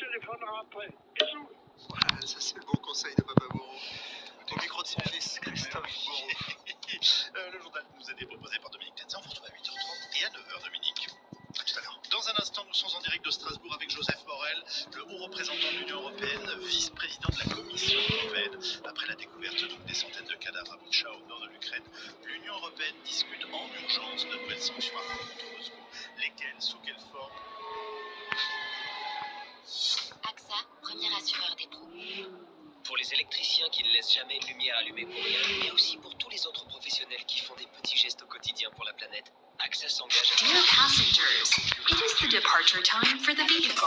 téléphonera après. Bisous. Voilà, ça c'est le bon conseil de Papa Moreau. Au micro de son fils, Christophe Moreau. Le journal nous a été proposé par Dominique Tetzin. On vous retrouve à 8h30 et à 9h, Dominique. À tout à l'heure. Dans un instant, nous sommes en direct de Strasbourg avec Joseph Borrell, le haut représentant de l'Union européenne, vice-président de la Commission européenne. Après la découverte des centaines de cadavres à Boutcha au nord de l'Ukraine, l'Union européenne discute en urgence de nouvelles sanctions à l'encontre de Moscou. Lesquelles, sous quelle forme? AXA, premier assureur des pros. Pour les électriciens qui ne laissent jamais une lumière allumée pour rien, mais aussi pour tous les autres professionnels qui font des petits gestes au quotidien pour la planète, AXA s'engage à... Dear passengers, it is the departure time for the vehicle.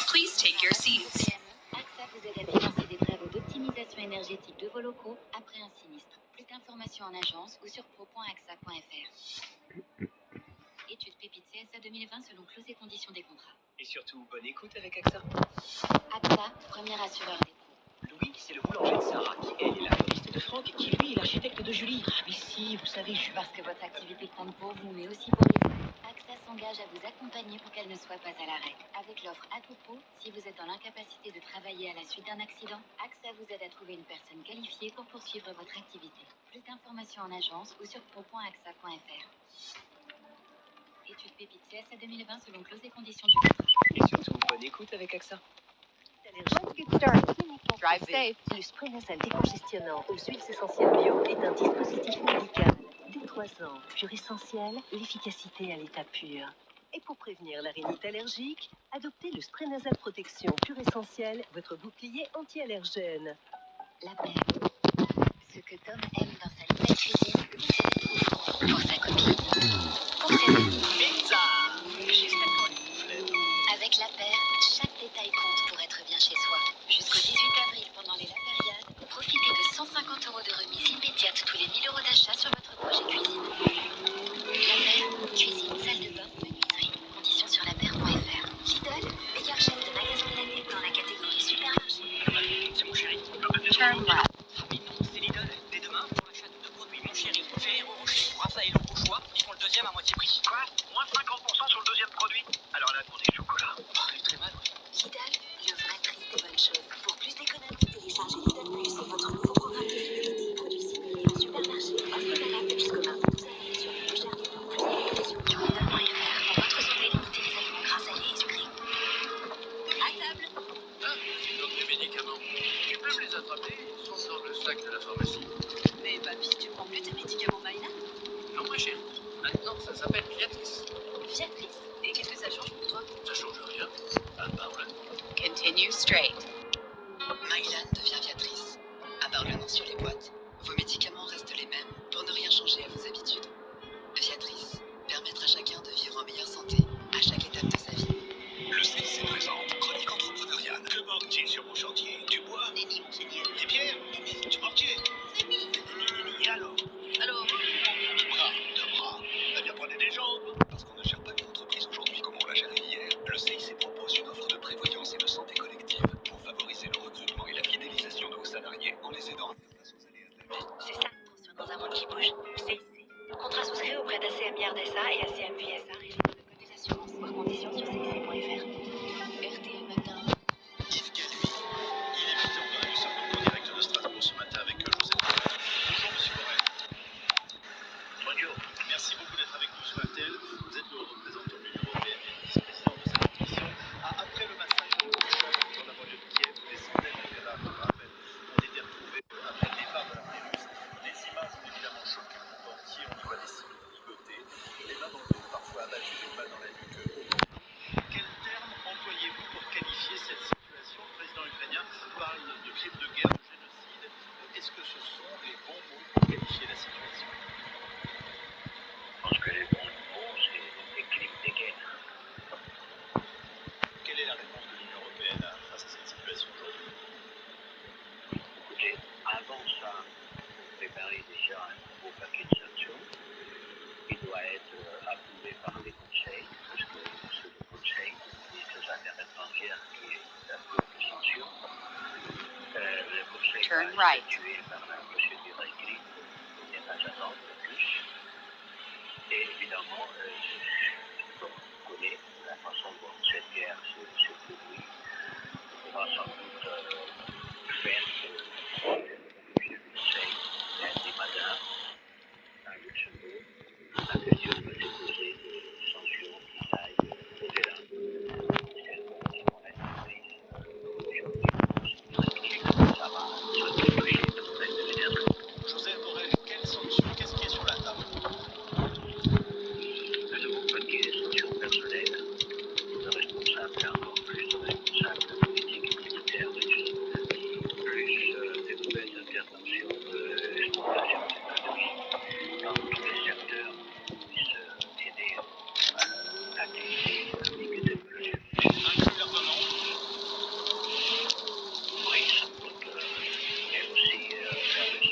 Please take your seats. AXA vous aide à financer des travaux d'optimisation énergétique de vos locaux après un sinistre. Plus d'informations en agence ou sur pro.axa.fr. Étude Pépite CSA 2020 selon clauses et conditions des contrats. Et surtout, bonne écoute avec AXA. AXA, premier assureur des pros. Louis, c'est le boulanger de Sarah, qui elle est la floriste de Franck, qui lui est l'architecte de Julie. Ah mais si, vous savez, Parce que votre activité compte pour vous, mais aussi pour les autres. AXA s'engage à vous accompagner pour qu'elle ne soit pas à l'arrêt. Avec l'offre à tout pro, si vous êtes dans l'incapacité de travailler à la suite d'un accident, AXA vous aide à trouver une personne qualifiée pour poursuivre votre activité. Plus d'informations en agence ou sur pro.axa.fr. Étude Pépite CSA 2020 selon clauses et conditions du contrat. et surtout, bonne écoute avec AXA. Let's get started. Drive safe. Le spray nasal décongestionnant aux huiles essentielles bio est un dispositif médical. Dès 3 ans, pur essentiel, l'efficacité à l'état pur. Et pour prévenir la rhinite allergique, adoptez le spray nasal protection pur essentiel, votre bouclier anti-allergène. La paix. Ce que Tom aime dans sa nouvelle cuisine, c'est d'être au four pour sa copine, pour ses amis. Pizza! Juste à toi. Avec La Paire, chaque détail compte pour être bien chez soi. Jusqu'au 18 avril, pendant les La Périades, profitez de 150 € de remise immédiate tous les 1000 € d'achat sur votre projet cuisine. La Paire, cuisine, salle de bain, menuiserie. Conditions sur lapaire.fr. Lidl, meilleure chaîne de magasins de l'année dans la catégorie supermarché. C'est mon chéri. Turn right. Oui, c'est Lidl. Dès demain, pour l'achat de 2 produits Mon Chéri, Ferrero Rocher ou Raphaël au choix, ils font le deuxième à moitié prix. Quoi? Moins 50% sur le deuxième produit? Alors là, pour des chocolats. C'est très mal. Lidl, le vrai prix des bonnes choses. Pour plus d'économies, téléchargez Lidl Plus, votre nouveau programme de fidélité. Produits similés au supermarché. Offre valable jusqu'au mardi 12 avril sur les plus chers des prix. Plus d'informations sur Lidl.fr. Pour votre santé, limitez les aliments gras, salés et sucrés. À table. Ah, c'est donc des médicaments. Tu peux me les attraper? Ils sont dans le sac de la pharmacie. Mais papy, tu prends plus tes médicaments Mylan? Non, ma chérie. Maintenant, ça s'appelle Viatrice. Viatrice. Et qu'est-ce que ça change pour toi? Ça change rien. À part le... Continue straight. Mylan devient Viatrice. À part le nom sur les boîtes, vos médicaments restent les mêmes pour ne rien changer à vos habitudes. Viatrice, permettre à chacun de vivre en meilleure santé à chaque étape de sa vie. Le CIC présente Chronique entrepreneuriale. Que manque-t-il sur mon chantier? Du bois? Nenni, monseigneur. Des pierres? Du mortier? Et alors? Du bras. De bras. Eh bien, prenez des jambes. Parce qu'on ne gère pas une entreprise aujourd'hui comme on l'a géré hier. Le CIC propose une offre de prévoyance et de santé collective pour favoriser le recrutement et la fidélisation de vos salariés en les aidant à faire face aux aléas de la vie. C'est ça, attention dans un monde qui bouge. CIC. Contrat souscrit auprès d'ACM SA et ACM VSA, régime de code des assurances. Voir conditions sur cic.fr. RTL Matin. Yves Calvi. Il est 8h20. Nous sommes donc en direct de Strasbourg ce matin avec Joseph Borrell. Bonjour, monsieur Borrell. Bonjour. Merci beaucoup d'être avec nous sur RTL. Vous êtes le représentant de l'Union européenne et vice-président de cette commission. Après le massacre de Boutcha, dans la banlieue de Kiev, où des centaines de cadavres, je le rappelle, ont été retrouvés après le départ de l'armée russe. Les images ont évidemment choqué le monde entier. On y voit des civils ligotés, les mains dans le dos, parfois abattus, des balles dans la nuque. Quel terme employez-vous pour qualifier cette situation? Le président ukrainien parle de crime de guerre, de génocide. Est-ce que ce sont les bons mots pour qualifier la situation? Je pense que les bons mots, c'est des crimes de guerre. Quelle est la réponse de l'Union européenne face à cette situation aujourd'hui? Écoutez, avant ça, on préparait déjà un nouveau paquet de sanctions qui doit être approuvé par les conseils, parce que c'est le conseil des Affaires étrangères qui approuve les sanctions. Le conseil Turn va right. statuer par la procédure écrite, il n'y a pas à attendre de plus. Et évidemment, comme on connaît la façon dont cette guerre se produit, sans doute faire depuis le Conseil lundi matin à Luxembourg la question de déposer des sanctions qui aillent au-delà de celles qui vont être prises aujourd'hui. Ça va toucher le domaine de l'énergie. Joseph Borrell, quelles sanctions? Qu'est-ce qui est sur la table? Le nouveau paquet des sanctions personnelles, de responsables et encore plus de responsables politiques et militaires russes, plus des nouvelles interventions d'exploitation d'énergie dans tous les secteurs qui puissent aider à appliquer des mesures. Inclus l'armement? Oui, sans doute, mais aussi faire en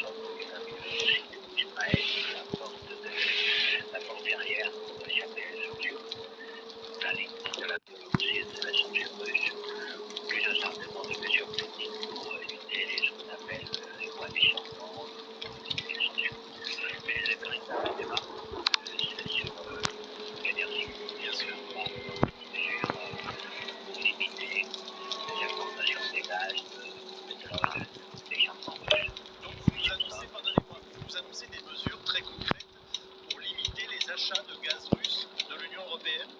sorte que la Russie d'Israël la porte derrière pour échapper les sanctions. La ligne de la Russie et de la sanction russe, plus simplement des mesures techniques pour éviter ce qu'on appelle les voies d'échappement, les sanctions. Mais le véritable débat, c'est sur l'énergie, bien sûr, par des mesures pour limiter les importations des gaz, de pétrole, d'échappement russe. Donc vous annoncez des mesures très concrètes pour limiter les achats de gaz russe de l'Union européenne?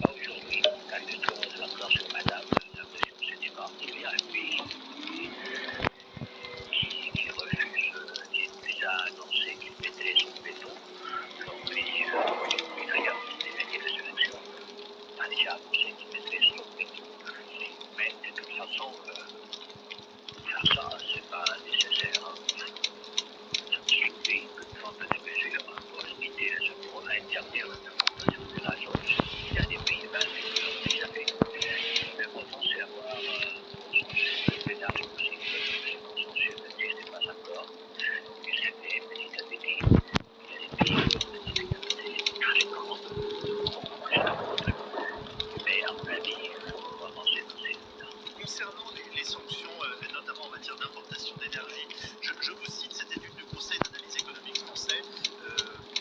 Aujourd'hui, quand je trouve l'accord sur la table, l'impression que c'est pas qu'il y a un pays qui refuse, qui déjà annoncé qu'il mettrait son veto. Aujourd'hui, d'ailleurs, il les élections a déjà annoncé qu'il mettrait son veto. Mais de toute façon, faire ça, c'est pas nécessaire. Il suffit que prendre des mesures pour limiter, pour interdire l'importation de gaz russe. Il y a des pays qui l'ont déjà fait. L'important, c'est avoir l'énergie possible. Ce consensus n'existe pas encore. Et c'est fait petit à petit. Il y a des pays qui ont des difficultés très grandes, beaucoup plus que d'autres. Mais à mon avis, il faut avancer dans ces états. Concernant les sanctions, notamment en matière d'importation d'énergie, je vous cite cette étude du Conseil d'analyse économique français.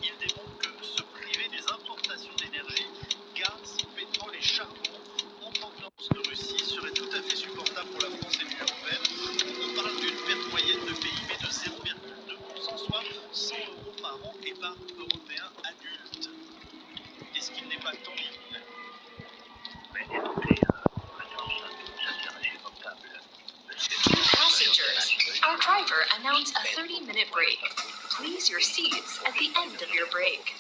Il démontre que se priver des importations d'énergie, gaz, pétrole et charbon en provenance de Russie serait tout à fait supportable pour la France et l'Union européenne. On parle d'une perte moyenne de PIB de 0,2%, soit 100 € par an et par Européen adulte. Est-ce qu'il n'est pas temps d'y venir? Mais écoutez, maintenant, ça serait supportable. Dear passengers, our driver announced a 30-minute break. Please your seats at the end of your break.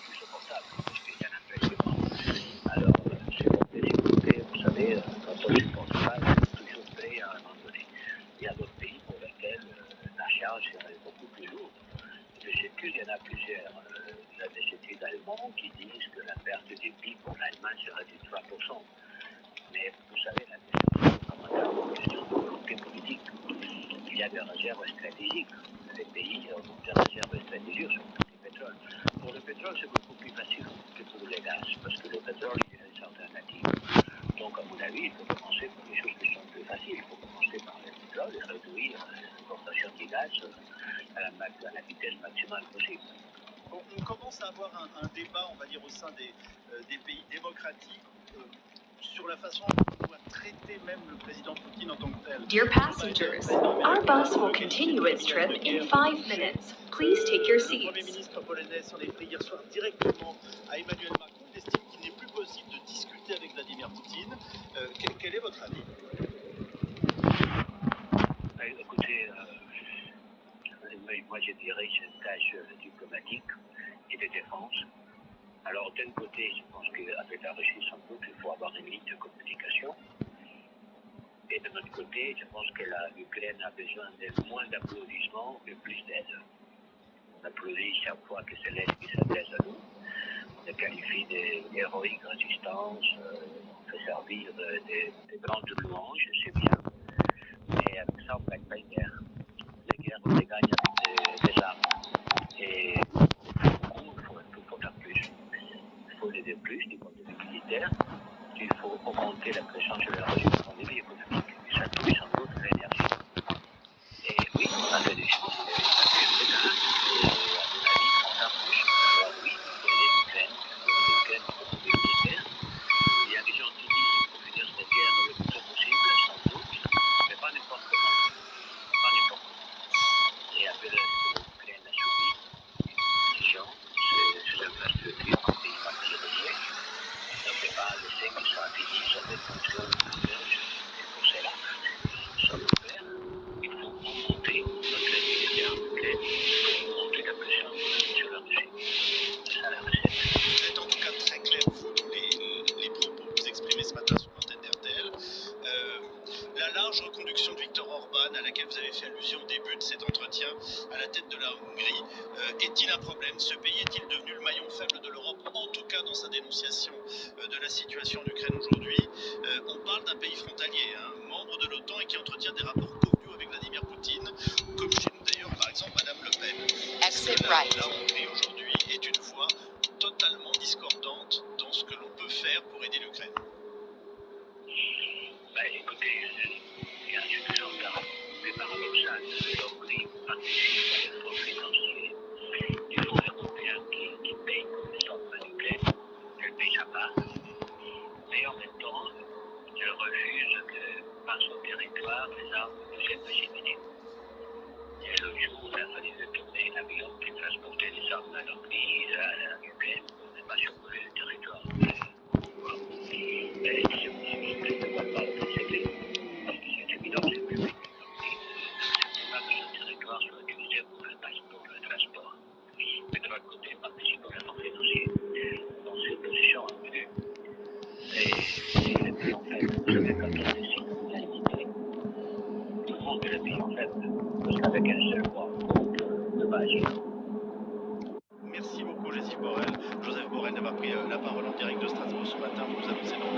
Alors, c'est bon de l'écouter, vous savez, quand on ne supporte pas, il faut toujours payer à un moment donné. Il y a d'autres pays pour lesquels la charge est beaucoup plus lourde. Je sais qu'il y en a plusieurs. Il y a des études allemandes qui disent que la perte du PIB pour l'Allemagne serait de 3%. Mais vous savez, la question est fondamentalement une question de volonté politique. Il y a des réserves stratégiques. Les pays ont des réserves stratégiques sur le pétrole. Pour le pétrole, c'est beaucoup plus facile que pour le gaz, parce que le pétrole, il y a des alternatives. Donc, à mon avis, il faut commencer par les choses qui sont plus faciles. Il faut commencer par le pétrole et réduire l'importation du gaz à la vitesse maximale possible. On commence à avoir un débat, on va dire, au sein des pays démocratiques sur la façon dont on doit traiter même le président Poutine en tant que tel. Dear passengers, our bus will continue its trip in 5 minutes. Please take your Le Premier seats. ministre polonais s'en est pris hier soir directement à Emmanuel Macron. Il estime qu'il n'est plus possible de discuter avec Vladimir Poutine. Quel est votre avis? Écoutez, moi je dirais que c'est une tâche diplomatique et de défense. Alors d'un côté, je pense qu'avec la Russie, sans doute, il faut avoir une ligne de communication. Et de notre côté, je pense que l'Ukraine a besoin de moins d'applaudissements et plus d'aide. On applaudit chaque fois que c'est l'Est qui s'adresse à nous. On le qualifie d'héroïque résistance, on fait servir des grandes louanges, c'est bien. Mais avec ça, on ne gagne pas une guerre. Les guerres, on les gagne avec des armes. Et il faut faire plus. Il faut aider plus du point de vue militaire. Il faut augmenter la présence de la Russie du point de vue économique. Et ça touche sans doute l'énergie. Et oui, on a fait des choses. On a fait le gaz. Et à mon avis, on a plus. Alors oui, il faut aider l'Ukraine. L'Ukraine du point de vue militaire. Il y a des gens qui disent qu'il faut finir cette guerre le plus tôt possible. La large reconduction de Viktor Orban, à laquelle vous avez fait allusion au début de cet entretien, à la tête de la Hongrie, est-il un problème? Ce pays est-il devenu le maillon faible de l'Europe, en tout cas dans sa dénonciation de la situation en Ukraine aujourd'hui? On parle d'un pays frontalier, membre de l'OTAN et qui entretient des rapports cordiaux avec Vladimir Poutine, comme chez nous d'ailleurs, par exemple, Madame Le Pen. Exit right. La Hongrie aujourd'hui est une voix totalement discordante dans ce que l'on peut faire pour aider l'Ukraine. Écoutez, il y a une sorte d'arrêt paradoxal. La Hongrie participe à l'effort financier du Fonds européen qui paye pour les sommes à l'Ukraine. Elle paye sa part. Mais en même temps, elle refuse que, par son territoire, les armes ne viennent acheminer. Et l'autre jour, il a fallu tourner un avion qui transportait les armes à l'Hongrie, à l'Ukraine, pour ne pas survoler le territoire. Mais je ne vois pas procéder. Parce que c'est évident, c'est plus vite. C'est pas que ce territoire soit utilisé pour le transport. Mais de l'autre côté, participe au effort financier. Dans cette position absolue. Et les pays en fait, vous savez, quand on décide d'unanimité, tout le monde est le pays en fait. Parce qu'avec un seul voix, on ne peut pas agir. Merci beaucoup, Joseph Borrell. Joseph Borrell d'avoir pris la parole en direct de Strasbourg ce matin. Vous nous annoncez donc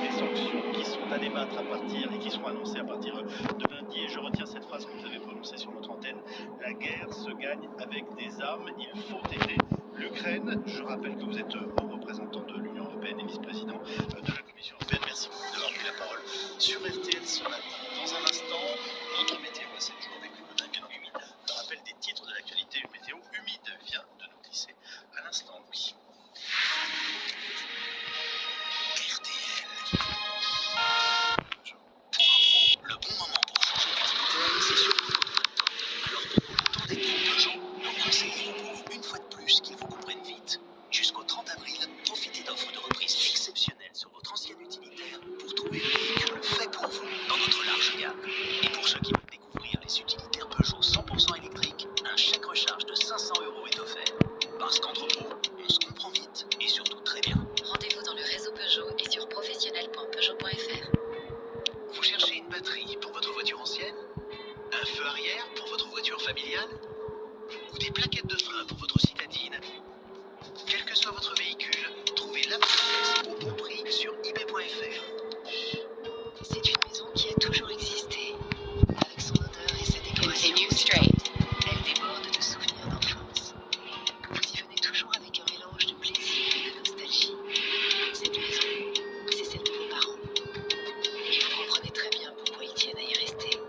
les sanctions qui sont à débattre à partir et qui seront annoncées à partir de lundi. Et je retiens cette phrase que vous avez prononcée sur notre antenne. La guerre se gagne avec des armes. Il faut aider l'Ukraine. Je rappelle que vous êtes haut représentant de l'Union européenne et vice-président de la Commission européenne. Merci beaucoup d'avoir pris la parole sur RTL ce matin. Dans un instant, notre météo à 7 jours avec une bien humide. Je rappelle des titres de l'actualité. Une météo humide vient de nous glisser à l'instant, oui. RTL. Pour info, le bon moment pour changer d'utilitaire, c'est surtout alors pendant le temps des gros Peugeot, nos conseillers vous prouvent une fois de plus qu'il faut qu'on prenne vite. Jusqu'au 30 avril, profitez d'offres de reprise exceptionnelles sur votre ancienne utilitaire pour trouver le véhicule fait pour vous dans notre large gamme. Et pour ceux qui veulent découvrir les utilitaires Peugeot 100% électriques, un chèque recharge de 500 € est offert. Parce qu'entre pros, on se comprend vite et surtout très bien. Rendez-vous dans le réseau Peugeot et sur professionnel.peugeot.fr. Vous cherchez une batterie pour votre voiture ancienne? Un feu arrière pour votre voiture familiale? Ou des plaquettes de frein pour votre citadine? Quel que soit votre véhicule, trouvez la pièce au bon prix sur ebay.fr. C'est une maison qui a toujours existé, avec son odeur et sa décoration. Continue straight. Elle déborde de souvenirs d'enfance. Vous y venez toujours avec un mélange de plaisir et de nostalgie. Cette maison, c'est celle de vos parents. Et vous comprenez très bien pourquoi ils tiennent à y rester.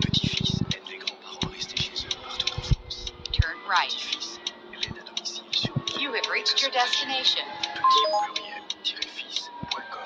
Petit-fils aide les grands-parents à rester chez eux partout en France. Turn right. Petit-fils, l'aide à domicile sur You have reached your destination. petit au pluriel-fils.com.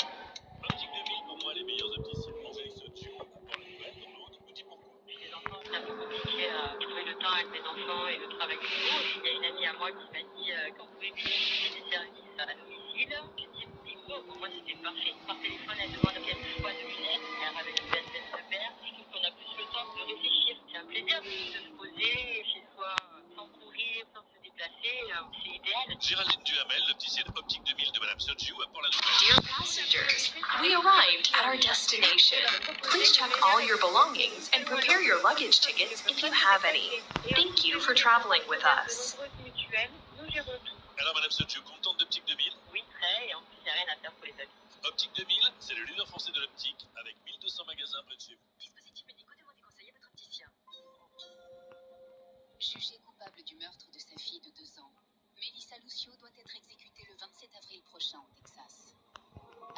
Optique 2000, pour moi, les meilleurs opticiens. Angélique Sotiu, pour la nouvelle, dans l'autre, vous dit pourquoi. Les enfants, c'est un peu compliqué à trouver le temps avec les enfants et le travail du jour. Il y a une amie à moi qui m'a dit qu'on pouvait utiliser des services à domicile. J'ai dit, bingo, pour moi c'était parfait. Par téléphone, elle demande quelques fois de lunettes. Elle ramène une veste de paire. Je trouve qu'on a plus le temps de réfléchir. C'est un plaisir de se poser chez soi sans courir, sans se déplacer. C'est idéal. Géraldine Duhamel, l'opticienne Optique 2000 de Madame Soju, pour la nouvelle. Dear passengers, we arrived at our destination. Please check all your belongings and prepare your luggage tickets if you have any. Thank you for traveling with us. Nous gérons tout. Alors, Madame Soju, contente d'Optique 2000? Oui, très. Et en plus, il n'y a rien à faire pour les adultes. Optique 2000, c'est le leader français de l'optique, avec 1200 magasins près de chez vous. Dispositif médicaux, demandez conseil à votre opticien. Jugée coupable du meurtre de sa fille de 2 ans, Melissa Lucio doit être exécutée le 27 avril prochain au Texas.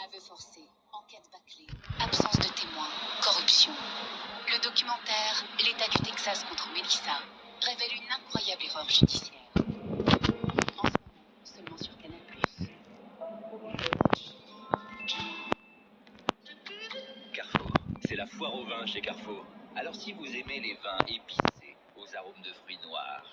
Aveu forcé, enquête bâclée, absence de témoins, corruption. Le documentaire L'État du Texas contre Melissa révèle une incroyable erreur judiciaire. En ce moment, seulement sur Canal+. Carrefour, c'est la foire au vin chez Carrefour. Alors si vous aimez les vins épicés, aux arômes de fruits noirs,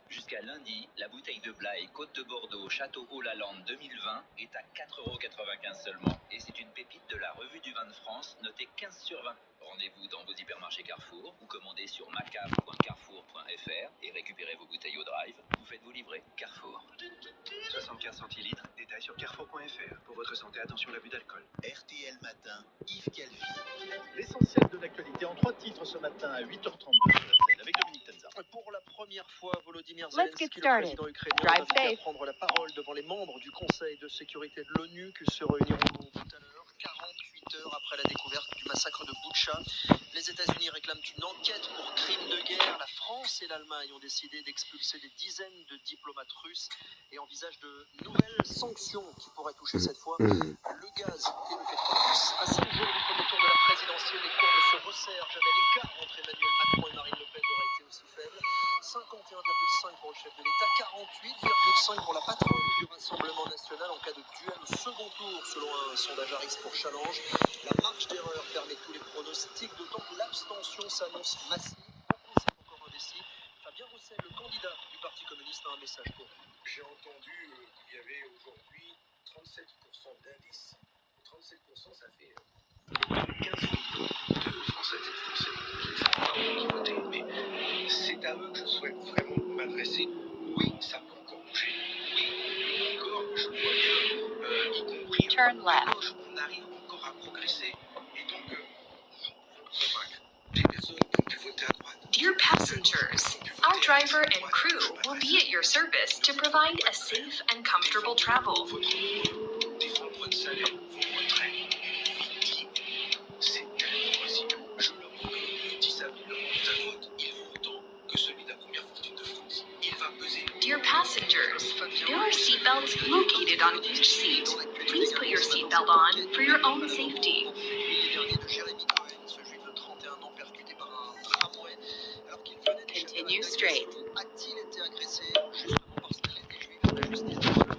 jusqu'à lundi, la bouteille de Blaye Côte de Bordeaux Château Haut-Lalande 2020 est à 4,95 € seulement. Et c'est une pépite de la Revue du vin de France, notée 15 sur 20. Rendez-vous dans vos hypermarchés Carrefour ou commandez sur macap.carrefour.fr et récupérez vos bouteilles au drive ou faites-vous livrer. Carrefour. 75 centilitres, détail sur carrefour.fr. Pour votre santé, attention à l'abus d'alcool. RTL Matin, Yves Calvi. L'essentiel de l'actualité en 3 titres ce matin à 8h32 sur RTL avec Dominique Tenza. Pour la première fois, Volodymyr Zelensky, le président ukrainien, va prendre la parole devant les membres du Conseil de sécurité de l'ONU qui se réuniront tout à l'heure, 48 heures après la découverte du massacre de Boutcha. Les États-Unis réclament une enquête pour crimes de guerre. La France et l'Allemagne ont décidé d'expulser des dizaines de diplomates russes et envisagent de nouvelles sanctions qui pourraient toucher cette fois le gaz et le pétrole russe. À 5 jours du premier tour de la présidentielle, les courbes se resserrent. Jamais l'écart entre Emmanuel Macron et Marine Le Pen n'aurait été aussi faible. 51,5 pour le chef de l'État, 48,5 pour la patronne du Rassemblement national en cas de duel au second tour, selon un sondage Harris pour Challenge. La marge d'erreur permet tous les pronostics, d'autant que l'abstention s'annonce massive. Beaucoup sont encore indécis. Fabien Roussel, le candidat du Parti communiste, a un message pour vous. J'ai entendu qu'il y avait aujourd'hui 37% d'indices. 37%, ça fait 15 millions de Français et Français qui vont voter. Mais c'est à eux que je souhaite vraiment m'adresser. Oui, ça peut encore bouger. Oui, encore, je vois bien, y compris à gauche, on arrive encore à progresser. Et donc, nous pouvons convaincre les personnes qui ont pu voter à droite. Dear passengers, our driver and crew will be at your service to provide a safe and comfortable travel. Des emplois de salaire vont retrait. C'est tellement possible. Je leur dis que 10 avril, d'un vote, il vaut autant que celui de la première fortune de France. Il va peser. Dear passengers, there are seatbelts located on each seat. Please put your seatbelt on for your own safety. Continue straight. A-t-il été agressé justement parce qu'il était juif? La justice doit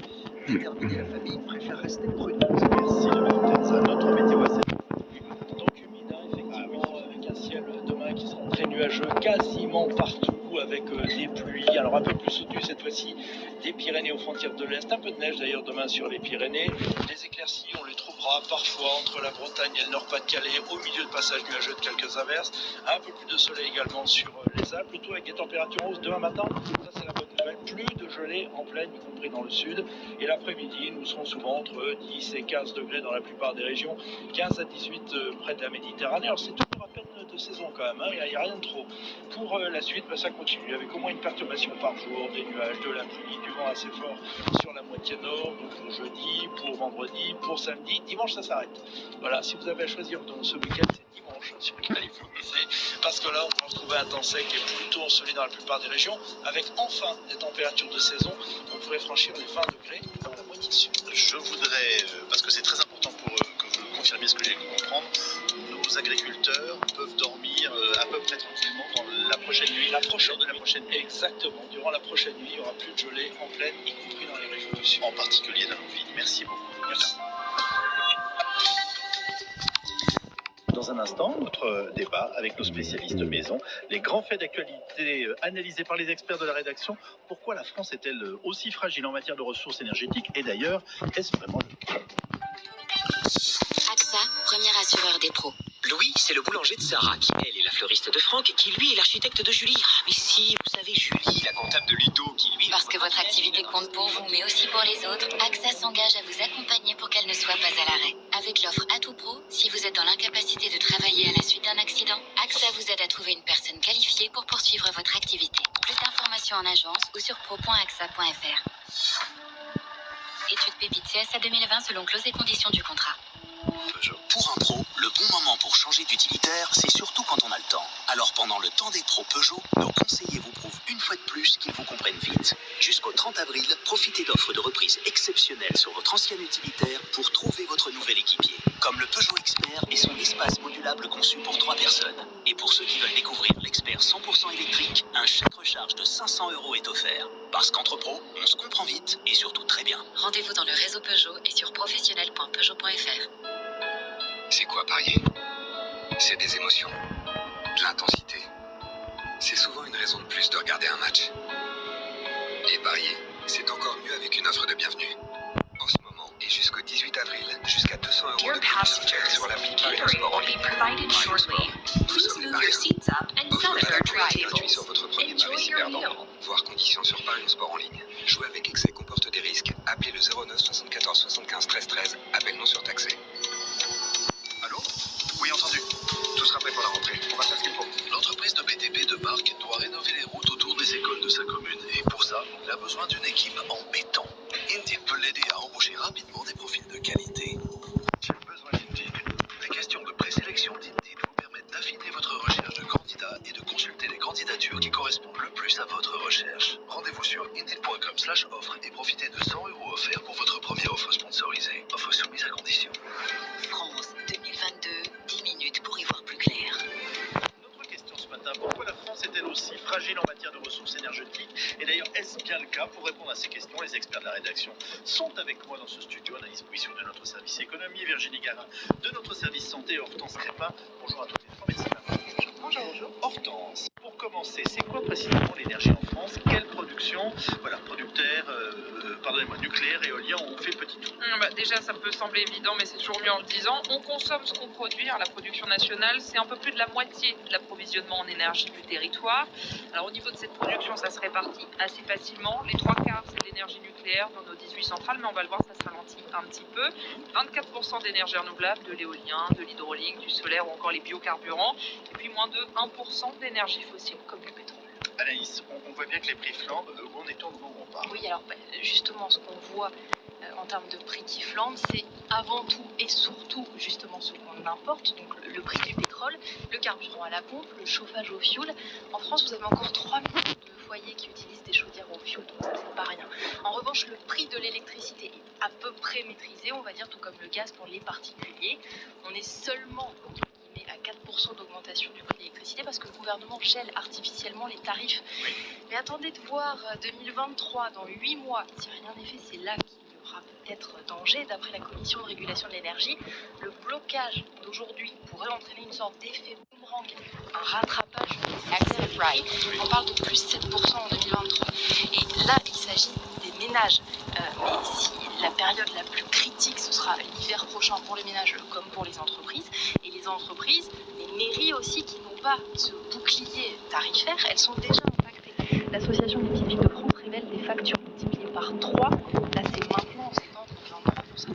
déterminer. La famille préfère rester prudente. Merci Dominique Tenza. Notre météo à 7h. Donc humide, effectivement, avec un ciel demain qui sera très nuageux quasiment partout, avec des pluies, alors un peu plus au-dessus cette fois-ci des Pyrénées aux frontières de l'Est, un peu de neige d'ailleurs demain sur les Pyrénées. Les éclaircies, on les trouvera parfois entre la Bretagne et le Nord-Pas-de-Calais, au milieu de passages nuageux de quelques averses, un peu plus de soleil également sur les Alpes, plutôt avec des températures hausses demain matin. Ça c'est la bonne nouvelle, plus de gelée en plaine, y compris dans le sud. Et l'après-midi, nous serons souvent entre 10 et 15 degrés dans la plupart des régions, 15 à 18 près de la Méditerranée. Alors c'est toujours à peine de saison quand même, hein. Il n'y a rien de trop. Pour la suite, ça continue avec au moins une perturbation par jour, des nuages, de la pluie, du vent assez fort sur la moitié nord, donc pour jeudi, pour vendredi, pour samedi. Dimanche, ça s'arrête. Voilà, si vous avez à choisir dans ce week-end, c'est dimanche sur lequel il faut miser, parce que là, on va retrouver un temps sec et plutôt ensoleillé dans la plupart des régions, avec enfin des températures de saison. On pourrait franchir les 20 degrés dans la moitié sud. Je voudrais, parce que c'est très important pour que vous confirmiez ce que j'ai pu comprendre, nos agriculteurs peuvent dormir à peu près tranquillement dans la prochaine nuit. De la prochaine nuit. Exactement. Durant la prochaine nuit, il n'y aura plus de gelée en plaine, y compris dans les régions du sud. En particulier dans nos villes. Merci beaucoup. Merci. Dans un instant, notre débat avec nos spécialistes maison, les grands faits d'actualité analysés par les experts de la rédaction. Pourquoi la France est-elle aussi fragile en matière de ressources énergétiques? Et d'ailleurs, est-ce vraiment le cas? AXA, premier assureur des pros. Louis, c'est le boulanger de Sarah, qui elle est la fleuriste de Franck, qui lui est l'architecte de Julie. Ah, mais si, vous savez, Julie, la comptable de Ludo, qui lui... Parce que votre activité compte pour vous, mais aussi pour les autres, AXA s'engage à vous accompagner pour qu'elle ne soit pas à l'arrêt. Avec l'offre Atout Pro, si vous êtes dans l'incapacité de travailler à la suite d'un accident, AXA vous aide à trouver une personne qualifiée pour poursuivre votre activité. Plus d'informations en agence ou sur pro.axa.fr. Étude Pépite CSA 2020 selon clauses et conditions du contrat. Pour un pro, le bon moment pour changer d'utilitaire, c'est surtout quand on a le temps. Alors pendant le temps des pros Peugeot, nos conseillers vous prouvent une fois de plus qu'ils vous comprennent vite. Jusqu'au 30 avril, profitez d'offres de reprise exceptionnelles sur votre ancien utilitaire pour trouver votre nouvel équipier. Comme le Peugeot Expert et son espace modulable conçu pour 3 personnes. Et pour ceux qui veulent découvrir l'Expert 100% électrique, un chèque recharge de 500 € est offert. Parce qu'entre pros, on se comprend vite et surtout très bien. Rendez-vous dans le réseau Peugeot et sur professionnel.peugeot.fr. C'est quoi parier? C'est des émotions, de l'intensité. C'est souvent une raison de plus de regarder un match. Et parier, c'est encore mieux avec une offre de bienvenue. En ce moment, et jusqu'au 18 avril, jusqu'à 200 € de bonus sur l'appli Parions Sport en ligne. your seats up and Offre set valable up pour your pari tray gratuit sur tables. votre premier Enjoy pari si your perdant. meal. Voir conditions sur Paris Sport en ligne. Jouer avec excès comporte des risques. Appelez le 09 74 75 13 13. Appel non surtaxé. Allô? Oui, entendu. Tout sera prêt pour la rentrée. On va faire ce qu'il faut. L'entreprise de BTP de Marc doit rénover les routes autour des écoles de sa commune. Et pour ça, il a besoin d'une équipe en béton. Indeed peut l'aider à embaucher rapidement des profils de qualité. J'ai besoin d'Indeed. Les questions de présélection d'Indeed vous permettent d'affiner votre recherche de candidats et de consulter les candidatures qui correspondent le plus à votre recherche. Rendez-vous sur indeed.com/offre et profitez de 100 € offerts pour votre première offre sponsorisée. Offre soumise à condition. France 2022, 10 minutes pour y voir plus clair. Notre question ce matin, pourquoi la France est-elle aussi fragile en matière de ressources énergétiques? Et d'ailleurs, est-ce bien le cas? Pour répondre à ces questions, les experts de la rédaction sont avec moi dans ce studio. Anaïs Bouissou de notre service économie, Virginie Garin de notre service santé, Hortense Crépin. Bonjour à toutes les trois, merci d'avoir été là. Bonjour. Hortense, pour commencer, c'est quoi précisément l'énergie en France? Quelle production? Voilà, producteurs, nucléaire, éolien, on fait le petit tour. Déjà, ça peut sembler évident, mais c'est toujours mieux en le disant. On consomme ce qu'on produit. La production nationale, c'est un peu plus de la moitié de l'approvisionnement en énergie du territoire. Alors, au niveau de cette production, ça se répartit assez facilement. Les 3/4, c'est de l'énergie nucléaire dans nos 18 centrales, mais on va le voir, ça se ralentit un petit peu. 24% d'énergie renouvelable, de l'éolien, de l'hydraulique, du solaire ou encore les biocarburants. Et puis moins de 1% d'énergie fossile, comme le pétrole. Anaïs, on voit bien que les prix flambent. Où en est-on, de où on part? Oui, alors justement, ce qu'on voit en termes de prix qui flambent, c'est avant tout et surtout justement ce qu'on importe, donc le prix du pétrole, le carburant à la pompe, le chauffage au fioul. En France, vous avez encore 3 millions de foyers qui utilisent des chaudières au fioul, donc ça, c'est pas rien. En revanche, le prix de l'électricité est à peu près maîtrisé, on va dire, tout comme le gaz pour les particuliers. On est seulement à 4% d'augmentation du prix de l'électricité parce que le gouvernement gèle artificiellement les tarifs. Mais attendez de voir 2023, dans 8 mois, si rien n'est fait, c'est là qu'il y aura peut-être danger. D'après la Commission de régulation de l'énergie, le blocage d'aujourd'hui pourrait entraîner une sorte d'effet boomerang, un rattrapage nécessaire. On parle de plus 7% en 2023. Et là, il s'agit des ménages. Mais si la période la plus critique, ce sera l'hiver prochain pour les ménages comme pour les entreprises. Et les entreprises, les mairies aussi qui n'ont pas ce bouclier tarifaire, elles sont déjà impactées. L'Association des petites villes de France révèle des factures multipliées par 3. Là, c'est maintenant, c'est dans 2023 pour ça.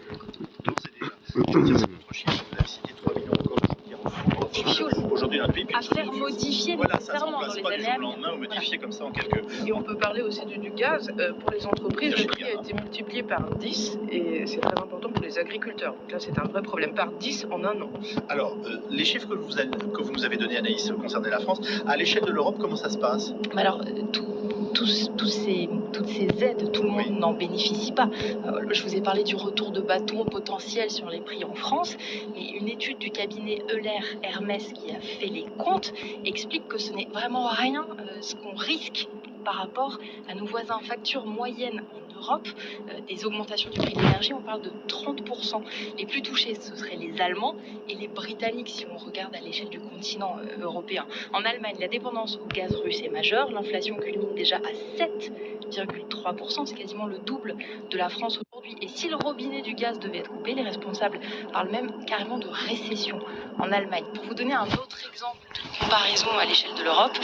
Je retire cet autre chiffre, vous avez cité 3 millions encore de chaudières au four. Et fioul. Aujourd'hui, dans le pays, à faire modifier nécessairement dans les années à venir. Ou modifier comme ça en quelques... Et on peut parler aussi du gaz. Pour les entreprises, le prix a été multiplié par 10 et c'est très important pour les agriculteurs. Donc là, c'est un vrai problème. Par 10 en un an. Alors, les chiffres que vous nous avez donnés, Anaïs, concernant la France, à l'échelle de l'Europe, comment ça se passe? Alors, toutes ces aides, tout le monde n'en bénéficie pas. Je vous ai parlé du retour de bâton potentiel sur les prix en France, mais une étude du cabinet Euler Hermès qui a fait les comptes explique que ce n'est vraiment rien ce qu'on risque par rapport à nos voisins. Facture moyenne en Europe, des augmentations du prix de l'énergie, on parle de 30%. Les plus touchés, ce seraient les Allemands et les Britanniques, si on regarde à l'échelle du continent européen. En Allemagne, la dépendance au gaz russe est majeure. L'inflation culmine déjà à 7,3%. C'est quasiment le double de la France aujourd'hui. Et si le robinet du gaz devait être coupé, les responsables parlent même carrément de récession en Allemagne. Pour vous donner un autre exemple de comparaison à l'échelle de l'Europe,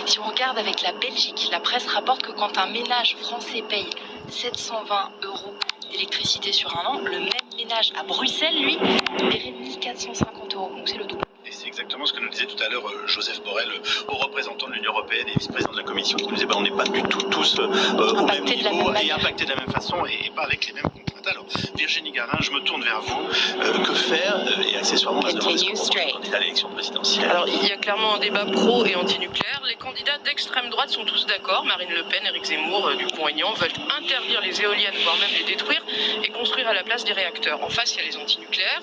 si on regarde avec la Belgique, la presse rapporte que quand un ménage français paye 720 € d'électricité sur un an, le même ménage à Bruxelles, lui, paierait 1450 €. Donc c'est le double. Et c'est exactement ce que nous disait tout à l'heure Joseph Borrell, haut représentant de l'Union européenne et vice-président de la Commission, qui nous disait on n'est pas du tout tous au même niveau et impactés de la même façon et pas avec les mêmes contraintes. Alors, Virginie Garin, je me tourne vers vous. Que faire et accessoirement, on va se demander ce qu'on va candidat à l'élection présidentielle. Alors, il y a clairement un débat pro et anti-nucléaire. Les candidats d'extrême droite sont tous d'accord. Marine Le Pen, Éric Zemmour, Dupont-Aignan veulent interdire les éoliennes, voire même les détruire et construire à la place des réacteurs. En face, il y a les anti-nucléaires.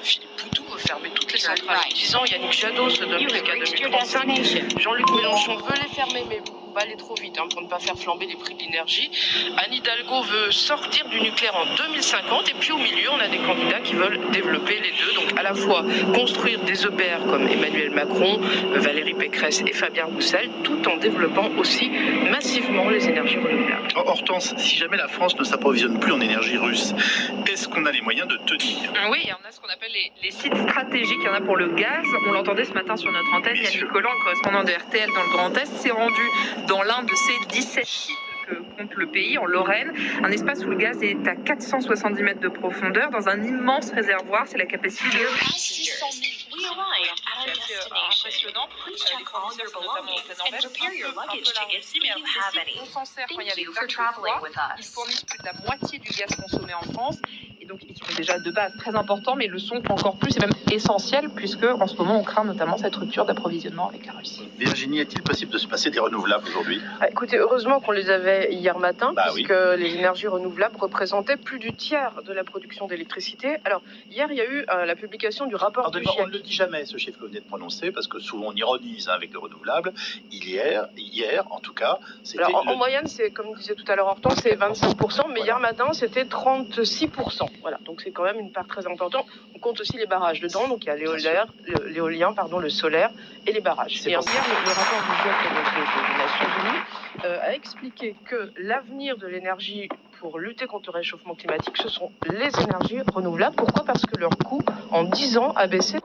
Philippe Poutou veut fermer toutes les centrales. 10 ans, Yannick Jadot se donne jusqu'à 2035. Jean-Luc Mélenchon veut les fermer, mais pas aller trop vite pour ne pas faire flamber les prix de l'énergie. Anne Hidalgo veut sortir du nucléaire en 2050 et puis au milieu on a des candidats qui veulent développer les deux, donc à la fois construire des EPR comme Emmanuel Macron, Valérie Pécresse et Fabien Roussel, tout en développant aussi massivement les énergies renouvelables. Hortense, si jamais la France ne s'approvisionne plus en énergie russe, est-ce qu'on a les moyens de tenir? Oui, il y en a ce qu'on appelle les sites stratégiques, il y en a pour le gaz, on l'entendait ce matin sur notre antenne, Yannick Collant, correspondant de RTL dans le Grand Est, s'est rendu dans l'un de ces 17 sites que compte le pays, en Lorraine, un espace où le gaz est à 470 mètres de profondeur, dans un immense réservoir, c'est la capacité de 600 000. We arrived at our destination. Please check all your belongings and prepare your luggage tickets if you have any. Thank you for traveling with us. Ils fournissent plus de la moitié du gaz consommé en France. Et donc, ils sont déjà de base très importants, mais le sont encore plus et même essentiels, puisque en ce moment, on craint notamment cette rupture d'approvisionnement avec la Russie. Virginie, est-il possible de se passer des renouvelables aujourd'hui? Écoutez, heureusement qu'on les avait hier matin, puisque les énergies renouvelables représentaient plus du tiers de la production d'électricité. Alors, hier, il y a eu la publication du rapport du GIEC. On ne le dit jamais, ce chiffre que vous venez de prononcer, parce que souvent on ironise avec le renouvelable. Hier, en tout cas, c'était... Alors, en moyenne, c'est, comme disait tout à l'heure Hortense, c'est 25%, mais hier matin, c'était 36%. Voilà, donc c'est quand même une part très importante. On compte aussi les barrages dedans, donc il y a l'éolien, le solaire et les barrages. Et hier, le rapport du GIEC des Nations Unies a expliqué que l'avenir de l'énergie pour lutter contre le réchauffement climatique, ce sont les énergies renouvelables. Pourquoi? Parce que leur coût, en 10 ans, a baissé.